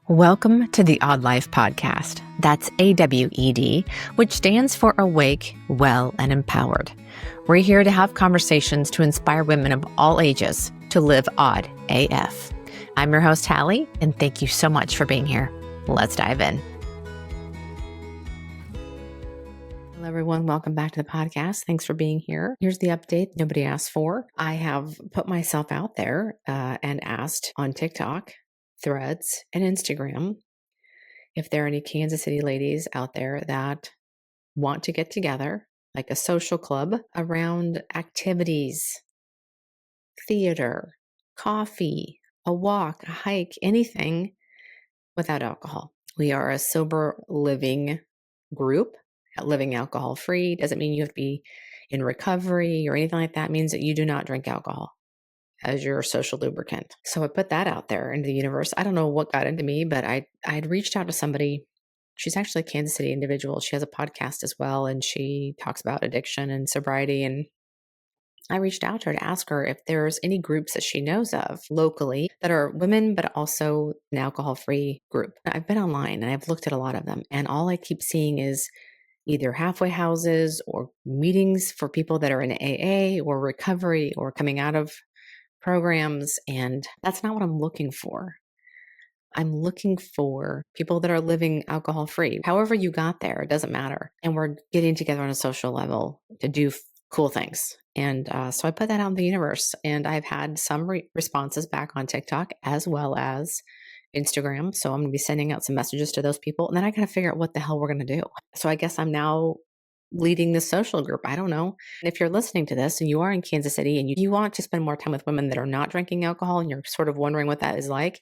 Welcome to the Odd Life Podcast. That's AWED, which stands for Awake, Well, and Empowered. We're here to have conversations to inspire women of all ages to live odd AF. I'm your host, Hallie, and thank you so much for being here. Let's dive in. Hello, everyone. Welcome back to the podcast. Thanks for being here. Here's the update nobody asked for. I have put myself out there and asked on TikTok, Threads, and Instagram if there are any Kansas City ladies out there that want to get together, like a social club around activities, theater, coffee, a walk, a hike, anything without alcohol. We are a sober living group, living alcohol free. Doesn't mean you have to be in recovery or anything like that. It means that you do not drink alcohol as your social lubricant. So I put that out there into the universe. I don't know what got into me, but I'd reached out to somebody. She's actually a Kansas City individual. She has a podcast as well, and she talks about addiction and sobriety. And I reached out to her to ask her if there's any groups that she knows of locally that are women, but also an alcohol-free group. I've been online and I've looked at a lot of them, and all I keep seeing is either halfway houses or meetings for people that are in AA or recovery or coming out of programs, and that's not what I'm looking for. I'm looking for people that are living alcohol free. However you got there, it doesn't matter. And we're getting together on a social level to do cool things. And so I put that out in the universe, and I've had some responses back on TikTok as well as Instagram. So I'm going to be sending out some messages to those people, and then I got to figure out what the hell we're going to do. So I guess I'm now leading this social group. I don't know. And if you're listening to this and you are in Kansas City and you want to spend more time with women that are not drinking alcohol and you're sort of wondering what that is like,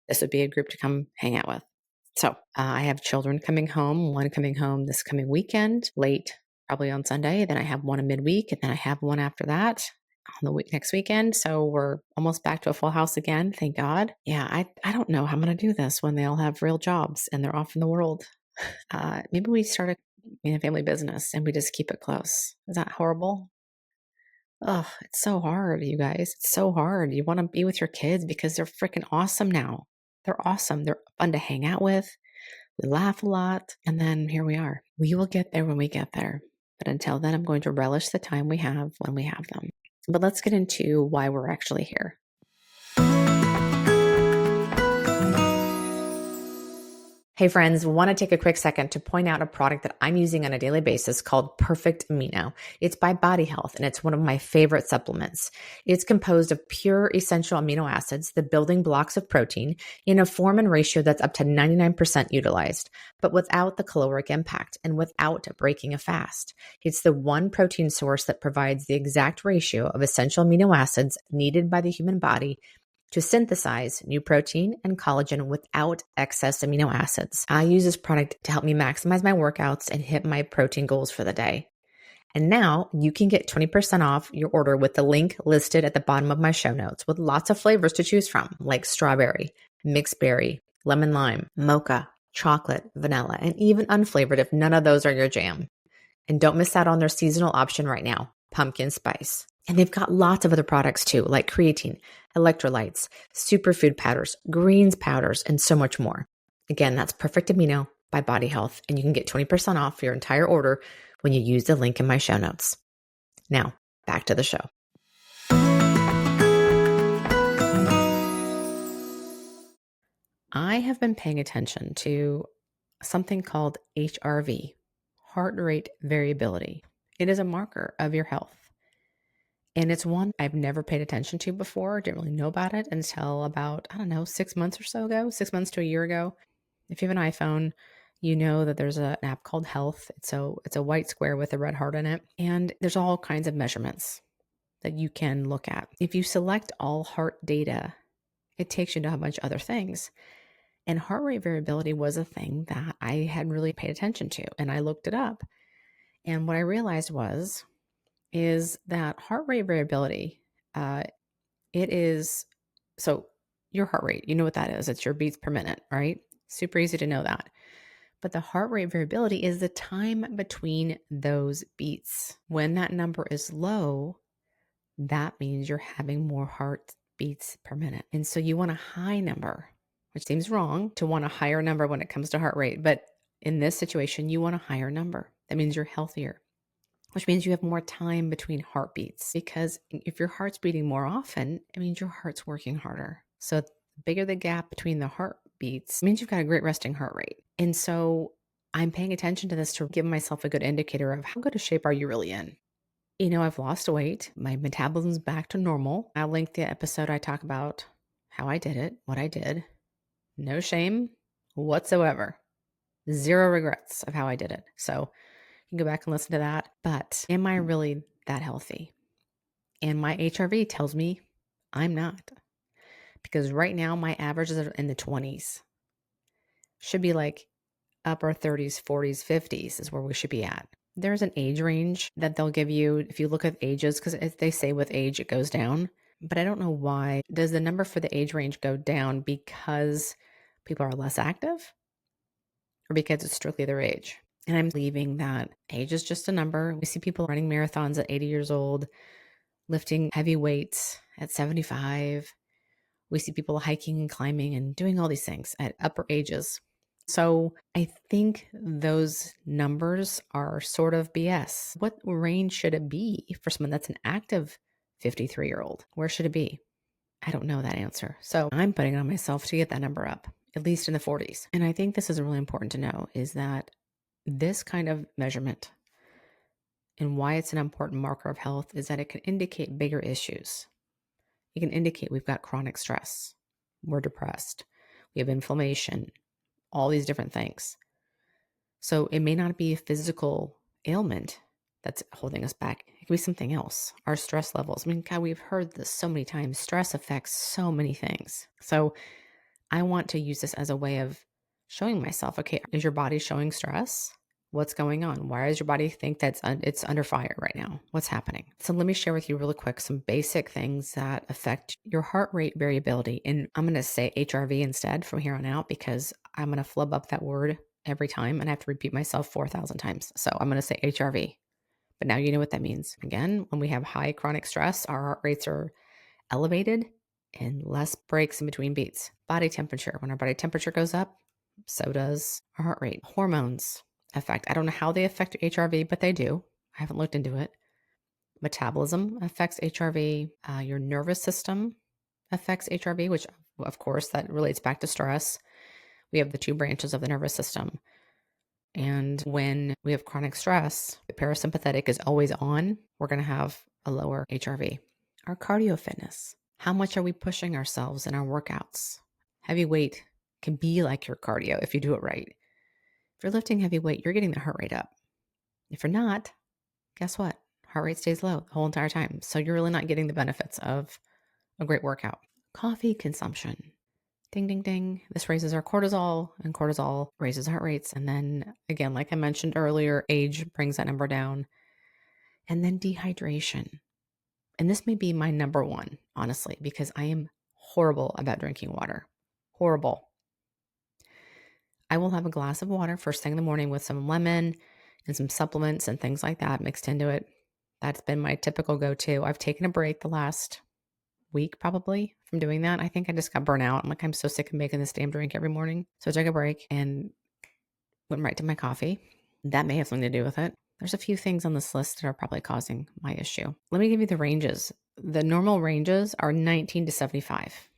this would be a group to come hang out with. So I have children coming home, one coming home this coming weekend, late, probably on Sunday. Then I have one in midweek, and then I have one after that on the next weekend. So we're almost back to a full house again. Thank God. Yeah, I don't know how I'm going to do this when they all have real jobs and they're off in the world. Maybe we start a family business and we just keep it close. Is that horrible? Oh, it's so hard, you guys. It's so hard. You want to be with your kids because they're freaking awesome now. They're awesome. They're fun to hang out with. We laugh a lot. And then here we are. We will get there when we get there. But until then, I'm going to relish the time we have when we have them. But let's get into why we're actually here. Hey friends, want to take a quick second to point out a product that I'm using on a daily basis called Perfect Amino. It's by Body Health, and it's one of my favorite supplements. It's composed of pure essential amino acids, the building blocks of protein, in a form and ratio that's up to 99% utilized, but without the caloric impact and without breaking a fast. It's the one protein source that provides the exact ratio of essential amino acids needed by the human body to synthesize new protein and collagen without excess amino acids. I use this product to help me maximize my workouts and hit my protein goals for the day. And now you can get 20% off your order with the link listed at the bottom of my show notes, with lots of flavors to choose from, like strawberry, mixed berry, lemon lime, mocha, chocolate, vanilla, and even unflavored if none of those are your jam. And don't miss out on their seasonal option right now, pumpkin spice. And they've got lots of other products too, like creatine, electrolytes, superfood powders, greens powders, and so much more. Again, that's Perfect Amino by Body Health, and you can get 20% off your entire order when you use the link in my show notes. Now, back to the show. I have been paying attention to something called HRV, Heart Rate Variability. It is a marker of your health. And it's one I've never paid attention to before. Didn't really know about it until about, 6 months or so ago, 6 months to a year ago. If you have an iPhone, you know that there's an app called Health. It's a white square with a red heart in it. And there's all kinds of measurements that you can look at. If you select all heart data, it takes you to a bunch of other things. And heart rate variability was a thing that I had really paid attention to. And I looked it up. And what I realized is that heart rate variability, it is, so your heart rate, you know what that is. It's your beats per minute, right? Super easy to know that. But the heart rate variability is the time between those beats. When that number is low, that means you're having more heart beats per minute. And so you want a high number, which seems wrong to want a higher number when it comes to heart rate. But in this situation, you want a higher number. That means you're healthier, which means you have more time between heartbeats. Because if your heart's beating more often, it means your heart's working harder. So the bigger the gap between the heartbeats means you've got a great resting heart rate. And so I'm paying attention to this to give myself a good indicator of how good a shape are you really in. I've lost weight. My metabolism's back to normal. I'll link the episode I talk about how I did it, what I did. No shame whatsoever. Zero regrets of how I did it. So you can go back and listen to that. But am I really that healthy? And my HRV tells me I'm not. Because right now my averages are in the 20s. Should be like upper 30s, 40s, 50s is where we should be at. There's an age range that they'll give you if you look at ages, because they say with age it goes down. But I don't know why. Does the number for the age range go down because people are less active or because it's strictly their age? And I'm believing that age is just a number. We see people running marathons at 80 years old, lifting heavy weights at 75. We see people hiking and climbing and doing all these things at upper ages. So I think those numbers are sort of BS. What range should it be for someone that's an active 53-year-old? Where should it be? I don't know that answer. So I'm putting it on myself to get that number up, at least in the 40s. And I think this is really important to know is that this kind of measurement and why it's an important marker of health is that it can indicate bigger issues. It can indicate we've got chronic stress, we're depressed, we have inflammation, all these different things. So it may not be a physical ailment that's holding us back. It could be something else. Our stress levels. I mean, God, we've heard this so many times. Stress affects so many things. So I want to use this as a way of showing myself, okay, is your body showing stress? What's going on? Why does your body think that it's under fire right now? What's happening? So let me share with you really quick some basic things that affect your heart rate variability. And I'm going to say HRV instead from here on out because I'm going to flub up that word every time and I have to repeat myself 4,000 times. So I'm going to say HRV. But now you know what that means. Again, when we have high chronic stress, our heart rates are elevated and less breaks in between beats. Body temperature. When our body temperature goes up, so does our heart rate. Hormones affect. I don't know how they affect HRV, but they do. I haven't looked into it. Metabolism affects HRV. Your nervous system affects HRV, which of course that relates back to stress. We have the two branches of the nervous system. And when we have chronic stress, the parasympathetic is always on. We're going to have a lower HRV. Our cardio fitness. How much are we pushing ourselves in our workouts? Heavy weight can be like your cardio if you do it right. If you're lifting heavy weight, you're getting the heart rate up. If you're not, guess what? Heart rate stays low the whole entire time. So you're really not getting the benefits of a great workout. Coffee consumption. Ding, ding, ding. This raises our cortisol, and cortisol raises heart rates. And then again, like I mentioned earlier, age brings that number down. And then dehydration. And this may be my number one, honestly, because I am horrible about drinking water. Horrible. I will have a glass of water first thing in the morning with some lemon and some supplements and things like that mixed into it. That's been my typical go-to. I've taken a break the last week probably from doing that. I think I just got burnt out. I'm so sick of making this damn drink every morning. So I took a break and went right to my coffee. That may have something to do with it. There's a few things on this list that are probably causing my issue. Let me give you the ranges. The normal ranges are 19 to 75.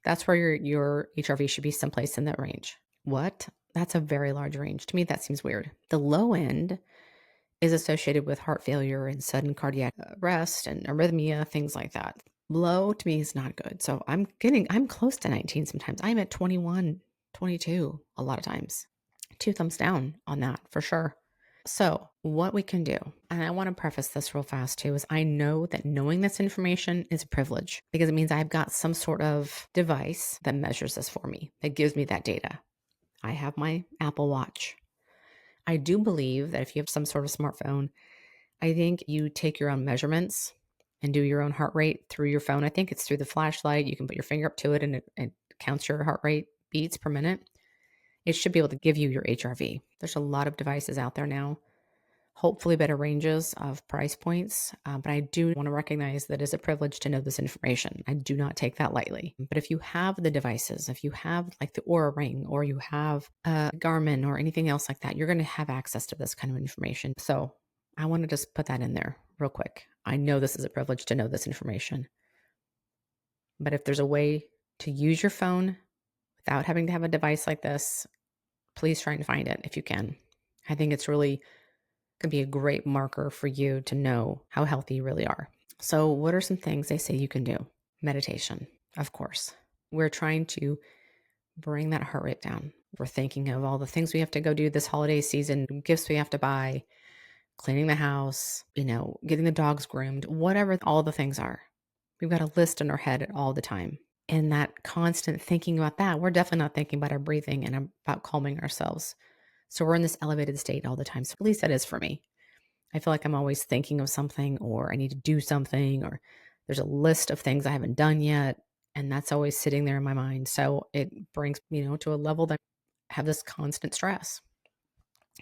That's where your HRV should be someplace in that range. What? That's a very large range. To me, that seems weird. The low end is associated with heart failure and sudden cardiac arrest and arrhythmia, things like that. Low to me is not good. So I'm close to 19 sometimes. I'm at 21, 22 a lot of times. 2 thumbs down on that for sure. So what we can do, and I want to preface this real fast too, is I know that knowing this information is a privilege because it means I've got some sort of device that measures this for me, that gives me that data. I have my Apple Watch. I do believe that if you have some sort of smartphone, I think you take your own measurements and do your own heart rate through your phone. I think it's through the flashlight. You can put your finger up to it and it counts your heart rate beats per minute. It should be able to give you your HRV. There's a lot of devices out there now. hopefully better ranges of price points. But I do want to recognize that it's a privilege to know this information. I do not take that lightly. But if you have the devices, if you have like the Aura Ring or you have a Garmin or anything else like that, you're going to have access to this kind of information. So I want to just put that in there real quick. I know this is a privilege to know this information. But if there's a way to use your phone without having to have a device like this, please try and find it if you can. I think it's really could be a great marker for you to know how healthy you really are. So, what are some things they say you can do? Meditation, of course. We're trying to bring that heart rate down. We're thinking of all the things we have to go do this holiday season, gifts we have to buy, cleaning the house, getting the dogs groomed, whatever all the things are. We've got a list in our head all the time. And that constant thinking about that, we're definitely not thinking about our breathing and about calming ourselves. So we're in this elevated state all the time. So at least that is for me. I feel like I'm always thinking of something or I need to do something or there's a list of things I haven't done yet. And that's always sitting there in my mind. So it brings, to a level that I have this constant stress.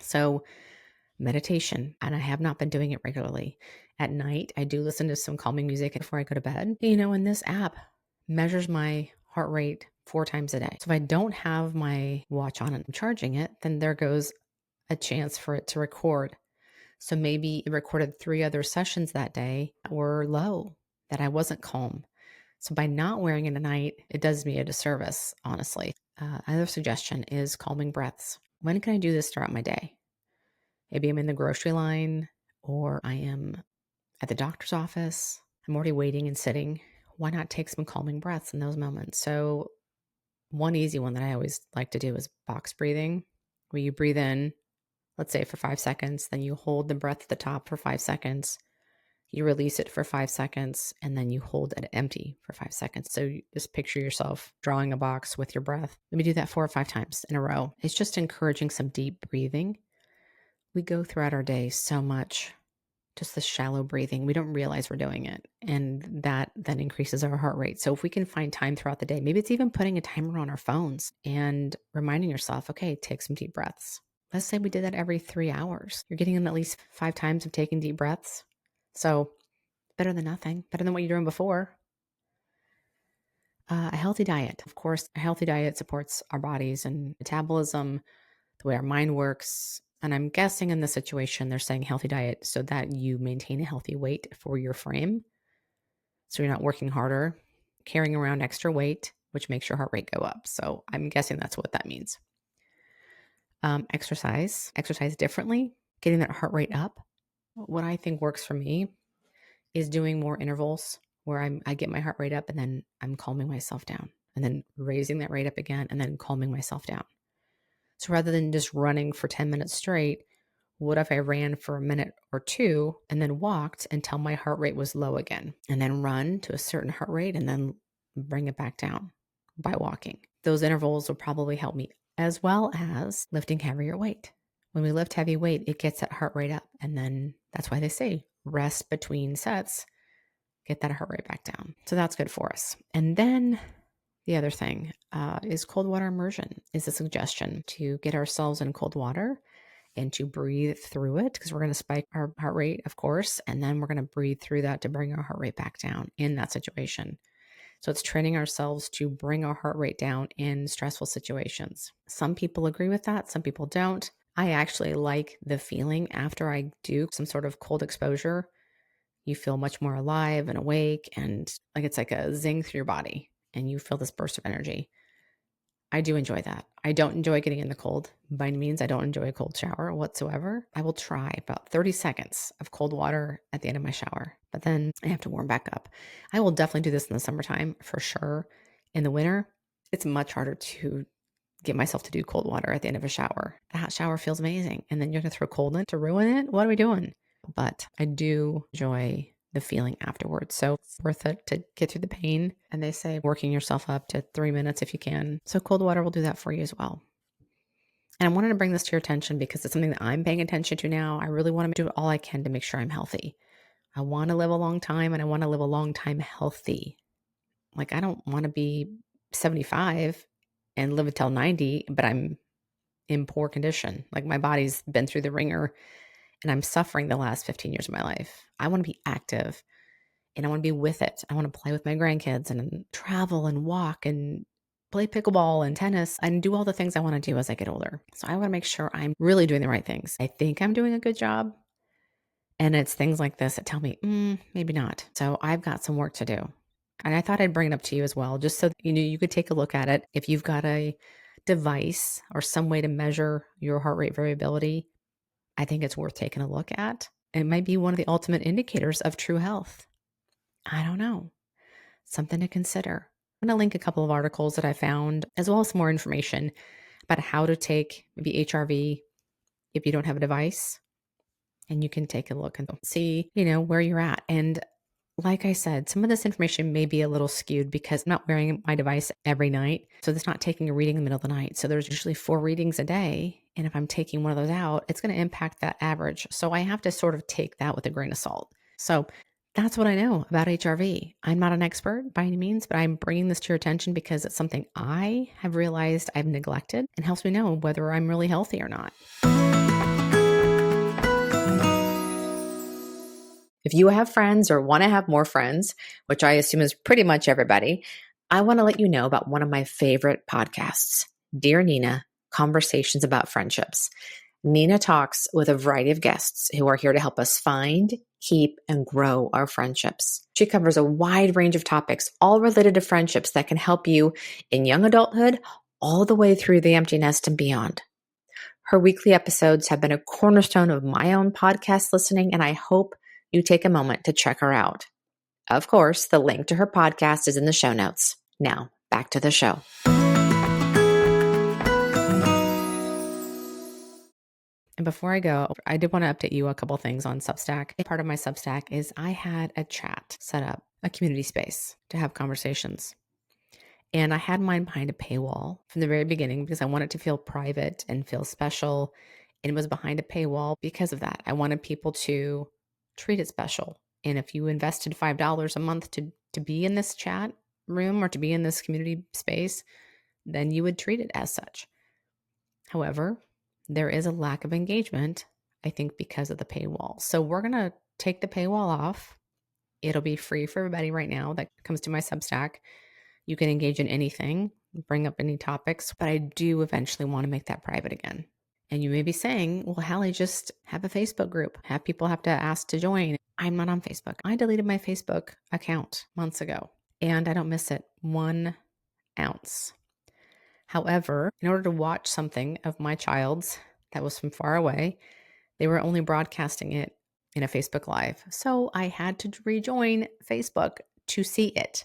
So meditation, and I have not been doing it regularly. At night, I do listen to some calming music before I go to bed. And this app measures my heart rate 4 times a day. So if I don't have my watch on and I'm charging it, then there goes a chance for it to record. So maybe it recorded 3 other sessions that day that were low, that I wasn't calm. So by not wearing it at night, it does me a disservice, honestly. Another suggestion is calming breaths. When can I do this throughout my day? Maybe I'm in the grocery line or I am at the doctor's office. I'm already waiting and sitting. Why not take some calming breaths in those moments? So one easy one that I always like to do is box breathing, where you breathe in, let's say for 5 seconds, then you hold the breath at the top for 5 seconds. You release it for 5 seconds, and then you hold it empty for 5 seconds. So you just picture yourself drawing a box with your breath. Let me do that 4 or 5 times in a row. It's just encouraging some deep breathing. We go throughout our day so much, just the shallow breathing. We don't realize we're doing it. And that then increases our heart rate. So if we can find time throughout the day, maybe it's even putting a timer on our phones and reminding yourself, okay, take some deep breaths. Let's say we did that every 3 hours. You're getting in at least 5 times of taking deep breaths. So better than nothing, better than what you're doing before. A healthy diet. Of course, a healthy diet supports our bodies and metabolism, the way our mind works. And I'm guessing in this situation, they're saying healthy diet so that you maintain a healthy weight for your frame. So you're not working harder, carrying around extra weight, which makes your heart rate go up. So I'm guessing that's what that means. Exercise differently, getting that heart rate up. What I think works for me is doing more intervals where I get my heart rate up and then I'm calming myself down and then raising that rate up again and then calming myself down. So rather than just running for 10 minutes straight, what if I ran for a minute or 2 and then walked until my heart rate was low again and then run to a certain heart rate and then bring it back down by walking? Those intervals will probably help me, as well as lifting heavier weight. When we lift heavy weight, it gets that heart rate up. And then that's why they say rest between sets, get that heart rate back down. So that's good for us. And then the other thing is cold water immersion is a suggestion to get ourselves in cold water and to breathe through it, because we're going to spike our heart rate, of course, and then we're going to breathe through that to bring our heart rate back down in that situation. So it's training ourselves to bring our heart rate down in stressful situations. Some people agree with that, some people don't. I actually like the feeling after I do some sort of cold exposure. You feel much more alive and awake, and it's like a zing through your body, and you feel this burst of energy. I do enjoy that. I don't enjoy getting in the cold. By any means, I don't enjoy a cold shower whatsoever. I will try about 30 seconds of cold water at the end of my shower, but then I have to warm back up. I will definitely do this in the summertime for sure. In the winter, it's much harder to get myself to do cold water at the end of a shower. The hot shower feels amazing. And then you're going to throw cold in to ruin it? What are we doing? But I do enjoy the feeling afterwards. So it's worth it to get through the pain. And they say working yourself up to 3 minutes if you can. So cold water will do that for you as well. And I wanted to bring this to your attention because it's something that I'm paying attention to now. I really want to do all I can to make sure I'm healthy. I want to live a long time, and I want to live a long time healthy. I don't want to be 75 and live until 90, but I'm in poor condition. My body's been through the ringer and I'm suffering the last 15 years of my life. I want to be active and I want to be with it. I want to play with my grandkids and travel and walk and play pickleball and tennis and do all the things I want to do as I get older. So I want to make sure I'm really doing the right things. I think I'm doing a good job. And it's things like this that tell me, maybe not. So I've got some work to do. And I thought I'd bring it up to you as well, just so you could take a look at it. If you've got a device or some way to measure your heart rate variability, I think it's worth taking a look at. It might be one of the ultimate indicators of true health. I don't know. Something to consider. I'm going to link a couple of articles that I found, as well as some more information about how to take maybe HRV if you don't have a device. And you can take a look and see, where you're at. And like I said, some of this information may be a little skewed because I'm not wearing my device every night. So it's not taking a reading in the middle of the night. So there's usually 4 readings a day. And if I'm taking one of those out, it's going to impact that average. So I have to sort of take that with a grain of salt. So that's what I know about HRV. I'm not an expert by any means, but I'm bringing this to your attention because it's something I have realized I've neglected and helps me know whether I'm really healthy or not. If you have friends or want to have more friends, which I assume is pretty much everybody, I want to let you know about one of my favorite podcasts, Dear Nina, Conversations About Friendships. Nina talks with a variety of guests who are here to help us find, keep, and grow our friendships. She covers a wide range of topics, all related to friendships that can help you in young adulthood, all the way through the empty nest and beyond. Her weekly episodes have been a cornerstone of my own podcast listening, and I hope you take a moment to check her out. Of course, the link to her podcast is in the show notes. Now, back to the show. And before I go, I did want to update you a couple things on Substack. Part of my Substack is I had a chat set up, a community space to have conversations. And I had mine behind a paywall from the very beginning because I wanted to feel private and feel special. And it was behind a paywall because of that. I wanted people to treat it special. And if you invested $5 a month to be in this chat room or to be in this community space, then you would treat it as such. However, there is a lack of engagement, I think, because of the paywall. So we're going to take the paywall off. It'll be free for everybody right now that comes to my Substack. You can engage in anything, bring up any topics, but I do eventually want to make that private again. And you may be saying, well, Hallie, just have a Facebook group. Have people have to ask to join. I'm not on Facebook. I deleted my Facebook account months ago, and I don't miss it 1 ounce. However, in order to watch something of my child's that was from far away, they were only broadcasting it in a Facebook Live. So I had to rejoin Facebook to see it.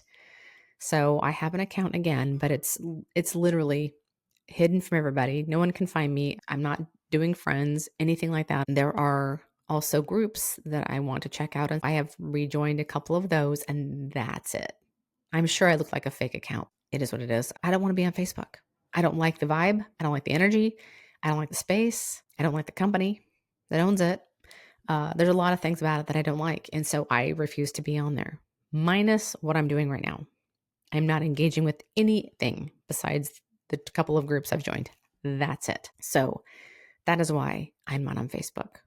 So I have an account again, but it's literally hidden from everybody. No one can find me. I'm not doing friends, anything like that. There are also groups that I want to check out. And I have rejoined a couple of those, and that's it. I'm sure I look like a fake account. It is what it is. I don't want to be on Facebook. I don't like the vibe. I don't like the energy. I don't like the space. I don't like the company that owns it. There's a lot of things about it that I don't like. And so I refuse to be on there, minus what I'm doing right now. I'm not engaging with anything besides the couple of groups I've joined. That's it. So that is why I'm not on Facebook.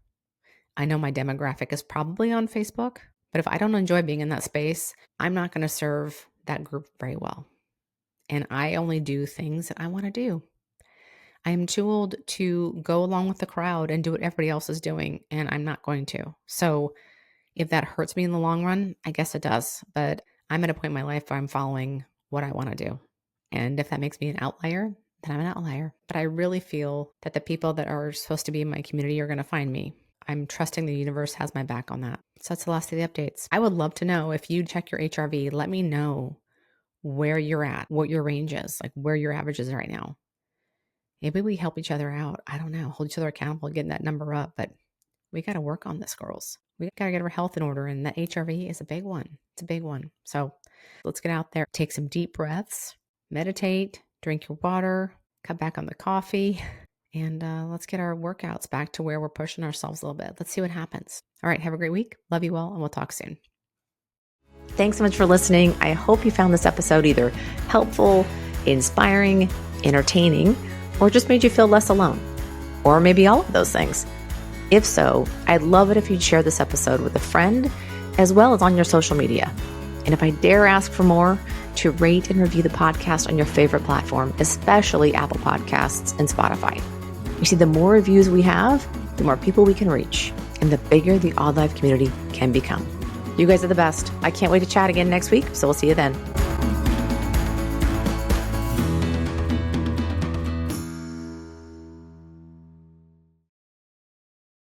I know my demographic is probably on Facebook, but if I don't enjoy being in that space, I'm not going to serve that group very well. And I only do things that I want to do. I am too old to go along with the crowd and do what everybody else is doing, and I'm not going to. So if that hurts me in the long run, I guess it does. But I'm at a point in my life where I'm following what I want to do. And if that makes me an outlier, then I'm an outlier. But I really feel that the people that are supposed to be in my community are going to find me. I'm trusting the universe has my back on that. So that's the last of the updates. I would love to know if you check your HRV, let me know where you're at, what your range is, like where your average is right now. Maybe we help each other out. I don't know, hold each other accountable, getting that number up. But we got to work on this, girls. We got to get our health in order. And that HRV is a big one. It's a big one. So let's get out there, take some deep breaths, meditate, drink your water, cut back on the coffee, and let's get our workouts back to where we're pushing ourselves a little bit. Let's see what happens. All right. Have a great week. Love you all. And we'll talk soon. Thanks so much for listening. I hope you found this episode either helpful, inspiring, entertaining, or just made you feel less alone, or maybe all of those things. If so, I'd love it if you'd share this episode with a friend, as well as on your social media. And if I dare ask for more, to rate and review the podcast on your favorite platform, especially Apple Podcasts and Spotify. You see, the more reviews we have, the more people we can reach, and the bigger the Odd Life community can become. You guys are the best. I can't wait to chat again next week, so we'll see you then.